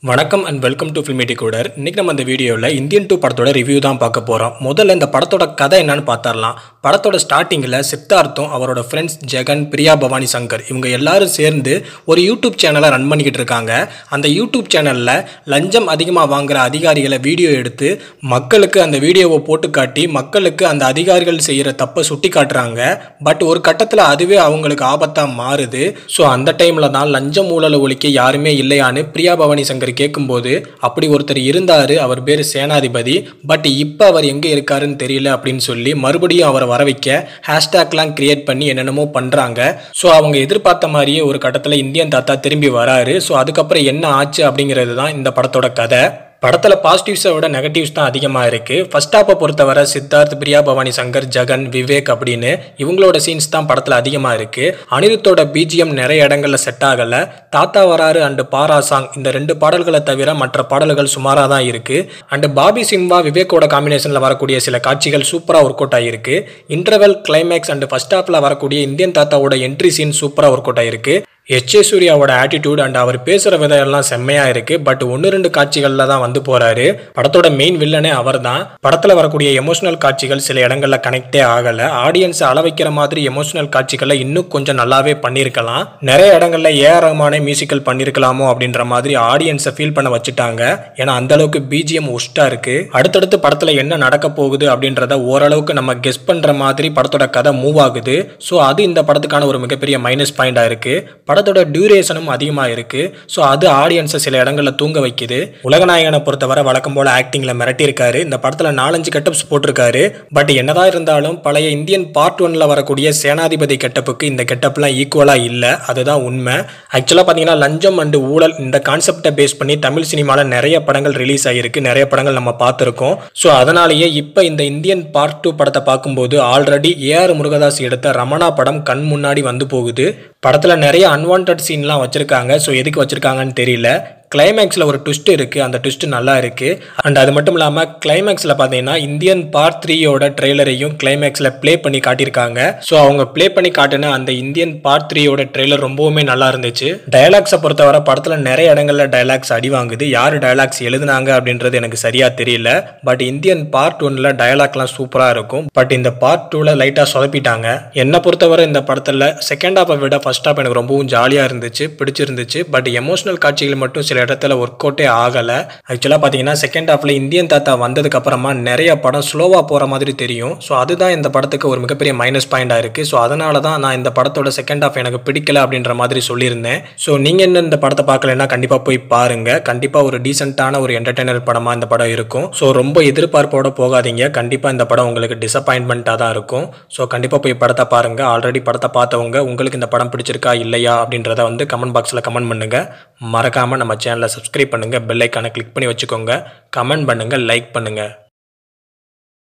வணக்கம் and welcome to filmi decoder. இன்னைக்கு நம்ம இந்த வீடியோவில் இந்தியன் 2 படத்தோட ரிவ்யூ தான் பார்க்க போகிறோம். முதல்ல இந்த படத்தோட கதை என்னன்னு பார்த்தரலாம். படத்தோட ஸ்டார்டிங்கில் சித்தார்த்தும் அவரோட ஃப்ரெண்ட்ஸ் ஜெகன், பிரியா பவானி சங்கர் இவங்க எல்லாரும் சேர்ந்து ஒரு யூடியூப் சேனலை ரன் பண்ணிக்கிட்டு இருக்காங்க. அந்த யூடியூப் சேனலில் லஞ்சம் அதிகமாக வாங்குகிற அதிகாரிகளை வீடியோ எடுத்து மக்களுக்கு அந்த வீடியோவை போட்டு காட்டி மக்களுக்கு அந்த அதிகாரிகள் செய்கிற தப்பை சுட்டி காட்டுறாங்க. பட் ஒரு கட்டத்தில் அதுவே அவங்களுக்கு ஆபத்தாக மாறுது. ஸோ அந்த டைமில் தான் லஞ்சம் ஊழலை ஒழிக்க யாருமே இல்லையான்னு பிரியா பவானி சங்கர் கேட்கும்போது அப்படி ஒருத்தர் இருந்தாரு, அவர் பேர் சேனாதிபதி, பட் இப்போ அவர் எங்கே இருக்காருன்னு தெரியல அப்படின்னு சொல்லி மறுபடியும் அவரை வர வைக்க ஹேஷ்டேக்லாம் கிரியேட் பண்ணி என்னென்னமோ பண்ணுறாங்க. ஸோ அவங்க எதிர்பார்த்த மாதிரியே ஒரு கட்டத்தில் இந்தியன் தாத்தா திரும்பி வராரு. ஸோ அதுக்கப்புறம் என்ன ஆச்சு அப்படிங்கிறது தான் இந்த படத்தோட கதை. படத்தில் பாசிட்டிவ்ஸை விட நெகட்டிவ்ஸ் தான் அதிகமாக இருக்குது. ஃபர்ஸ்ட் ஹாப்பை பொறுத்தவரை சித்தார்த், பிரியா பவானி சங்கர், ஜெகன், விவேக் அப்படின்னு இவங்களோட சீன்ஸ் தான் படத்தில் அதிகமாக இருக்குது. அனிருத்தோட பிஜிஎம் நிறைய இடங்களில் செட் ஆகலை. தாத்தா வராரு அண்டு பாரா சாங் இந்த 2 பாடல்களை தவிர மற்ற பாடல்கள் சுமாராக தான் இருக்குது. அண்டு பாபி சிம்ஹா, விவேக்கோட காம்பினேஷனில் வரக்கூடிய சில காட்சிகள் சூப்பராக ஒர்க் அவுட் ஆகிருக்கு. இன்டர்வெல், கிளைமேக்ஸ் அண்டு ஃபர்ஸ்ட் ஹாப்பில் வரக்கூடிய இந்தியன் தாத்தாவோட என்ட்ரி சீன் சூப்பராக ஒர்க் அவுட் ஆகிருக்கு. எச்.ஏ. சூர்யாவோட ஆட்டிடியூட் அண்ட் அவர் பேசுகிற விதம் எல்லாம் செம்மையாக இருக்குது. பட் 1-2 காட்சிகளில் தான் வந்து போகிறாரு. படத்தோட மெயின் வில்லனே அவர் தான். படத்தில் வரக்கூடிய எமோஷனல் காட்சிகள் சில இடங்களில் கனெக்டே ஆகலை. ஆடியன்ஸை அள வைக்கிற மாதிரி எமோஷனல் காட்சிகளை இன்னும் கொஞ்சம் நல்லாவே பண்ணியிருக்கலாம். நிறைய இடங்களில் ஏஆர் ரஹ்மானே மியூசிக்கல் பண்ணியிருக்கலாமோ அப்படின்ற மாதிரி ஆடியன்ஸை ஃபீல் பண்ண வச்சுட்டாங்க. ஏன்னா அந்த அளவுக்கு பிஜிஎம் ஒஸ்ட்டாக இருக்குது. அடுத்தடுத்து படத்தில் என்ன நடக்க போகுது அப்படின்றத ஓரளவுக்கு நம்ம கெஸ் பண்ணுற மாதிரி படத்தோட கதை மூவ் ஆகுது. ஸோ அது இந்த படத்துக்கான ஒரு மிகப்பெரிய மைனஸ் பாயிண்டாக இருக்குது. படத்தோட டியூரேஷனும் அதிகமாக இருக்கு. ஸோ அது ஆடியன்ஸை சில இடங்களில் தூங்க வைக்குது. உலகநாயகனை பொறுத்தவரை வழக்கம் போல ஆக்டிங்கில் மிரட்டியிருக்காரு. இந்த படத்தில் 4-5 கெட்டப்ஸ் போட்டிருக்காரு. பட் என்னதான் இருந்தாலும் பழைய இந்தியன் பார்ட் 1ல் வரக்கூடிய சேனாதிபதி கெட்டப்புக்கு இந்த கெட்டப்லாம் ஈக்குவலாக இல்லை. அதுதான் உண்மை. ஆக்சுவலாக பார்த்தீங்கன்னா லஞ்சம் அண்டு ஊழல் இந்த கான்செப்டை பேஸ் பண்ணி தமிழ் சினிமாவில் நிறைய படங்கள் ரிலீஸ் ஆகிருக்கு. நிறைய படங்கள் நம்ம பார்த்துருக்கோம். ஸோ அதனாலேயே இப்போ இந்த இந்தியன் பார்ட் 2 படத்தை பார்க்கும்போது ஆல்ரெடி ஏஆர் முருகதாஸ் எடுத்த ரமணா படம் கண் முன்னாடி வந்து போகுது. படத்தில் நிறைய அன்வான்ட் சீன்லாம் வச்சுருக்காங்க. ஸோ எதுக்கு வச்சுருக்காங்கன்னு தெரியல. கிளைமேக்ஸில் ஒரு ட்விஸ்ட் இருக்குது. அந்த ட்விஸ்ட் நல்லா இருக்குது. அண்ட் அது மட்டும் இல்லாமல் கிளைமேக்ஸில் பார்த்தீங்கன்னா இந்தியன் பார்ட் 3யோட ட்ரெய்லரையும் கிளைமேக்ஸில் ப்ளே பண்ணி காட்டியிருக்காங்க. ஸோ அவங்க ப்ளே பண்ணி காட்டின அந்த இந்தியன் பார்ட் 3யோட ட்ரெய்லர் ரொம்பவுமே நல்லா இருந்துச்சு. டயலாக்ஸை பொறுத்தவரை படத்தில் நிறைய இடங்களில் டயலாக்ஸ் அடி வாங்குது. யார் டயலாக்ஸ் எழுதுனாங்க அப்படின்றது எனக்கு சரியாக தெரியல. பட் இந்தியன் பார்ட் 1ல் டயலாக்லாம் சூப்பராக இருக்கும். பட் இந்த பார்ட் 2ல் லைட்டாக சொதப்பிட்டாங்க. என்னை பொறுத்தவரை இந்த படத்தில் செகண்ட் ஹாப்பை விட ஃபர்ஸ்ட் ஹாப் எனக்கு ரொம்பவும் ஜாலியாக இருந்துச்சு, பிடிச்சிருந்துச்சு. பட் எமோஷனல் காட்சிகள் மட்டும் சில இடத்துல ஒர்க் அவுட்டே ஆகலை. ஆக்சுவலாக பார்த்தீங்கன்னா செகண்ட் ஹாஃப்ல இந்தியன் தாத்தா வந்ததுக்கு அப்புறமா நிறைய படம் ஸ்லோவாக போகிற மாதிரி தெரியும். ஸோ அதுதான் இந்த படத்துக்கு ஒரு மிகப்பெரிய மைனஸ் பாயிண்டாக இருக்குது. ஸோ அதனால தான் நான் இந்த படத்தோட செகண்ட் ஹாஃப் எனக்கு பிடிக்கல அப்படின்ற மாதிரி சொல்லியிருந்தேன். ஸோ நீங்கள் என்ன இந்த படத்தை பார்க்கலன்னா கண்டிப்பாக போய் பாருங்கள். கண்டிப்பாக ஒரு டீசெண்டான ஒரு என்டர்டைனர் படமாக இந்த படம் இருக்கும். ஸோ ரொம்ப எதிர்பார்ப்போட போகாதீங்க. கண்டிப்பாக இந்த படம் உங்களுக்கு டிசப்பாயின்மெண்ட்டாக தான் இருக்கும். ஸோ கண்டிப்பாக போய் படத்தை பாருங்கள். ஆல்ரெடி படத்தை பார்த்தவங்க உங்களுக்கு இந்த படம் பிடிச்சிருக்கா இல்லையா அப்படின்றத வந்து கமெண்ட் பாக்ஸில் கமெண்ட் பண்ணுங்கள். மறக்காமல் நம்ம சேனலை சப்ஸ்கிரைப் பண்ணுங்கள். பெல் ஐக்கானை கிளிக் பண்ணி வச்சுக்கோங்க. கமெண்ட் பண்ணுங்கள், லைக் பண்ணுங்கள்.